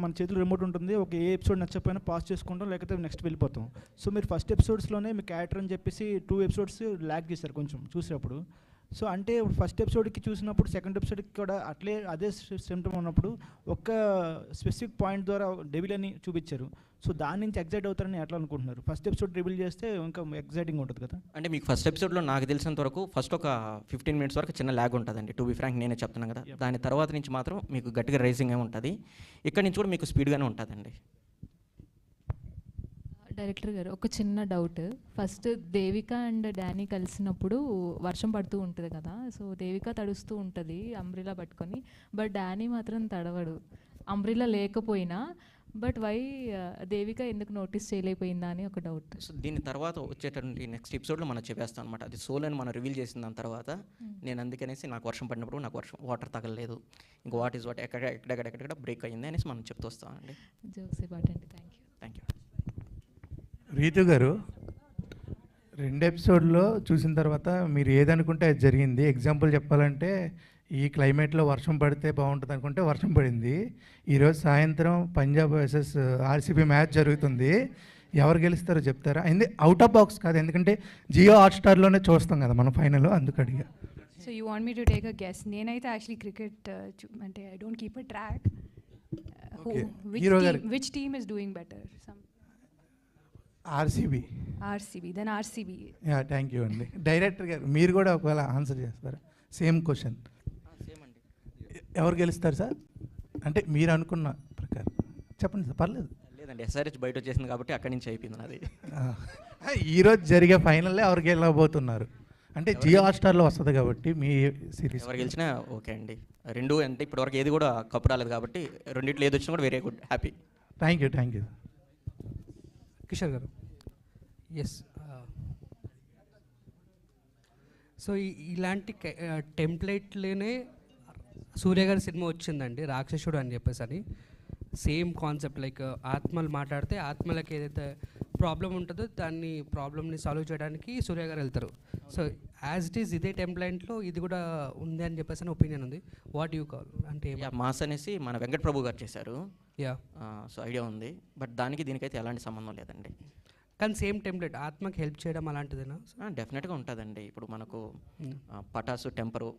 మన చేతిలో రిమోట్ ఉంటుంది, ఒక ఏ ఎపిసోడ్ నచ్చకపోయినా పాస్ చేసుకుంటాం, లేకపోతే నెక్స్ట్ వెళ్ళిపోతాం. సో మీరు ఫస్ట్ ఎపిసోడ్స్లోనే మీ క్యారెక్టర్ అని చెప్పేసి 2 ఎపిసోడ్స్ ల్యాగ్ చేశారు కొంచెం చూసేటప్పుడు. సో అంటే ఫస్ట్ ఎపిసోడ్కి చూసినప్పుడు సెకండ్ ఎపిసోడ్కి కూడా అదే సిమ్టమ్ ఉన్నప్పుడు ఒక్క స్పెసిఫిక్ పాయింట్ ద్వారా డెవిల్ అని చూపించారు. సో దాని నుంచి ఎగ్జైట్ అవుతారని ఎట్లా అనుకుంటున్నారు? ఫస్ట్ ఎపిసోడ్ రివీల్ చేస్తే ఇంకా ఎగ్జైటింగ్ ఉంటుంది కదా. అంటే మీకు ఫస్ట్ ఎపిసోడ్లో నాకు తెలిసినంత వరకు ఫస్ట్ ఒక 15 మినిట్స్ వరకు చిన్న ల్యాగ్ ఉంటుందండి, టు బి ఫ్రాంక్ నేనే చెప్తున్నాను కదా. దాని తర్వాత నుంచి మాత్రం మీకు గట్టిగా రైజింగ్ ఏమి ఉంటుంది, ఇక్కడ నుంచి కూడా మీకు స్పీడ్గానే ఉంటుందండి. డైరెక్టర్ గారు ఒక చిన్న doubt. First Devika and Danny కలిసినప్పుడు వర్షం పడుతూ ఉంటుంది కదా, సో దేవిక తడుస్తూ ఉంటుంది అంబ్రిలా పట్టుకొని, బట్ డానీ మాత్రం తడవడు అంబ్రిలా లేకపోయినా. బట్ వై దేవిక ఎందుకు నోటీస్ చేయలేకపోయిందా అని ఒక డౌట్. సో దీని తర్వాత వచ్చేటటువంటి నెక్స్ట్ ఎపిసోడ్లో మనం చెప్పేస్తాం అనమాట. అది సోల్ అని మనం రివీల్ చేసిన దాని తర్వాత నేను అందుకనేసి నాకు వర్షం పడినప్పుడు నాకు వాటర్ తగలలేదు, ఇంకా వాట్ ఈజ్ వాట్ ఎక్కడెక్కడ బ్రేక్ అయ్యింది అనేసి మనం చెప్తూ వస్తామండి. Jokes important. Thank you. Ritu garu, 2 ఎపిసోడ్లో చూసిన తర్వాత మీరు ఏదనుకుంటే అది జరిగింది. ఎగ్జాంపుల్ చెప్పాలంటే ఈ క్లైమేట్లో వర్షం పడితే బాగుంటుంది అనుకుంటే వర్షం పడింది. ఈరోజు సాయంత్రం పంజాబ్ వర్సెస్ ఆర్సీబీ మ్యాచ్ జరుగుతుంది. ఎవరు గెలుస్తారో చెప్తారా? అవుట్ ఆఫ్ బాక్స్ కాదు, ఎందుకంటే జియో హాట్స్టార్లోనే చూస్తాం కదా మనం ఫైనల్, అందుకు అడిగా. So you want me to take a guess? నేనైతే యాక్చువల్లీ క్రికెట్ అంటే I don't keep a track. Which team is doing better? RCB. Then RCB. Yeah, thank you అండి. డైరెక్టర్ గారు మీరు కూడా ఒకవేళ ఆన్సర్ చేస్తారా? Same question. ఎవరు గెలుస్తారు సార్? అంటే మీరు అనుకున్న ప్రకారం చెప్పండి సార్, పర్లేదు. లేదండి, ఎస్ఆర్హెచ్ బయట వచ్చేసింది కాబట్టి అక్కడి నుంచి అయిపోయింది అది. ఈరోజు జరిగే ఫైనల్లో ఎవరు గెలవబోతున్నారు? అంటే జియో హాట్స్టార్లో వస్తుంది కాబట్టి మీ సిరీస్ ఎవరు గెలిచినా ఓకే అండి. 2 అంటే ఇప్పటివరకు ఏది కూడా కప్పు రాలేదు కాబట్టి రెండిట్లో ఏది వచ్చినా కూడా very good, happy. Thank you. Kishore గారు. ఎస్, సో ఇలాంటి టెంప్లెట్లోనే సూర్య గారి సినిమా వచ్చిందండి, రాక్షసుడు అని చెప్పేసి. అని సేమ్ కాన్సెప్ట్, లైక్ ఆత్మలు మాట్లాడితే ఆత్మలకి ఏదైతే ప్రాబ్లం ఉంటుందో దాన్ని ప్రాబ్లమ్ని సాల్వ్ చేయడానికి సూర్య గారు వెళ్తారు. సో యాజ్ ఇట్ ఈస్ ఇదే టెంప్లెట్లో ఇది కూడా ఉంది అని చెప్పేసి అని ఒపీనియన్ ఉంది. వాట్ యూ కాల్ అంటే మాస్ అనేసి మన వెంకట ప్రభు గారు చేశారు. యా, సో ఐడియా ఉంది, బట్ దీనికైతే ఎలాంటి సంబంధం లేదండి. కానీ సేమ్ టెంప్లెట్ ఆత్మకి హెల్ప్ చేయడం అలాంటిదేనా? డెఫినెట్గా ఉంటుందండి. ఇప్పుడు మనకు పటాసు టెంపరు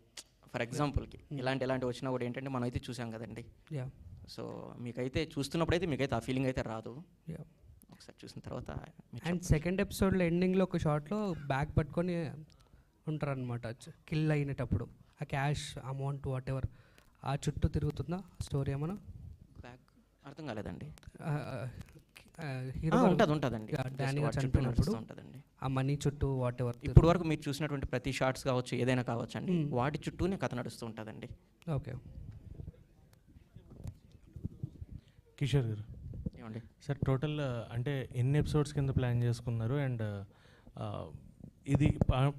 ఫర్ ఎగ్జాంపుల్కి ఇలాంటివి వచ్చినా కూడా ఏంటంటే మనం అయితే చూసాం కదండి. యా, సో మీకైతే చూస్తున్నప్పుడైతే మీకైతే ఆ ఫీలింగ్ అయితే రాదు, యా. ఒకసారి చూసిన తర్వాత. అండ్ సెకండ్ ఎపిసోడ్లో ఎండింగ్లో ఒక షార్ట్లో బ్యాగ్ పట్టుకొని ఉంటారనమాట, కిల్ అయినప్పుడు ఆ క్యాష్ అమౌంట్ వాట్ ఎవర్ ఆ చుట్టూ తిరుగుతుందా స్టోరీ ఏమన్నా? బ్యాక్ అర్థం కాలేదండి. హీరో ఉంటుందండి, డానీ గారు చనిపోయినప్పుడు ఉంటుందండి ఆ మనీ చుట్టూ వాట్ ఎవర్. ఇప్పుడు వరకు మీరు చూసినటువంటి ప్రతి షార్ట్స్ కావచ్చు, ఏదైనా కావచ్చు అండి, వాటి చుట్టూనే కథ నడుస్తూ ఉంటుందండి. ఓకే. కిషోర్ గారు, ఏమండి సార్ టోటల్ అంటే ఎన్ని ఎపిసోడ్స్ కింద ప్లాన్ చేసుకున్నారు? అండ్ ఇది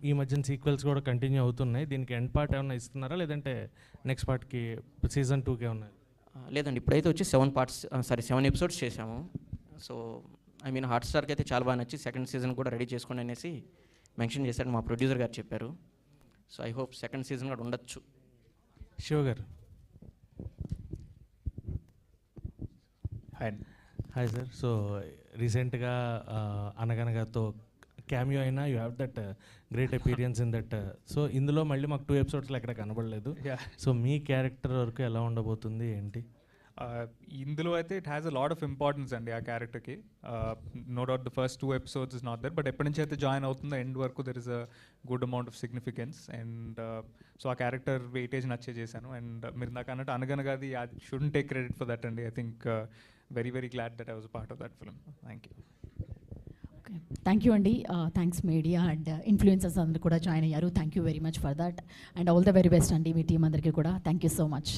ఈ మధ్యన సీక్వెల్స్ కూడా కంటిన్యూ అవుతున్నాయి, దీనికి ఎండ్ పార్ట్ ఏమైనా ఇస్తున్నారా, లేదంటే నెక్స్ట్ పార్ట్కి సీజన్ 2కే ఉన్నాయి? లేదండి, ఇప్పుడైతే వచ్చి 7 ఎపిసోడ్స్ చేసాము. సో ఐ మీన్ హాట్స్టార్కి అయితే చాలా బాగా నచ్చి సెకండ్ సీజన్ కూడా రెడీ చేసుకోండి అనేసి మెన్షన్ చేశారు, మా ప్రొడ్యూసర్ గారు చెప్పారు. So I hope second season కూడా ఉండొచ్చు. శివ గారు. Hi sir. సో రీసెంట్గా అనగనగాతో క్యామియో అయినా you have that great experience in that. So ఇందులో మళ్ళీ మాకు 2 ఎపిసోడ్స్లో ఎక్కడ కనబడలేదు. సో మీ క్యారెక్టర్ వరకు ఎలా ఉండబోతుంది ఏంటి? ఇందులో అయితే it has a lot of importance అండి ఆ క్యారెక్టర్కి. No doubt the first 2 episodes is not there, but ఎప్పటి నుంచి అయితే జాయిన్ అవుతుందో ఎండ్ వరకు there is a good amount of significance. And so ఆ క్యారెక్టర్ వెయిటేజ్ నచ్చే చేశాను. అండ్ మీరు నాకు అన్నట్టు అనగనగాది I shouldn't take credit for that అండి. I think very glad that I was part of that film. Thank you. Thank you అండి. Thanks media and influencers అందరూ కూడా జాయిన్ అయ్యారు. Thank you very much for that and all the very best అండి మీ team అందరికీ కూడా. Thank you so much.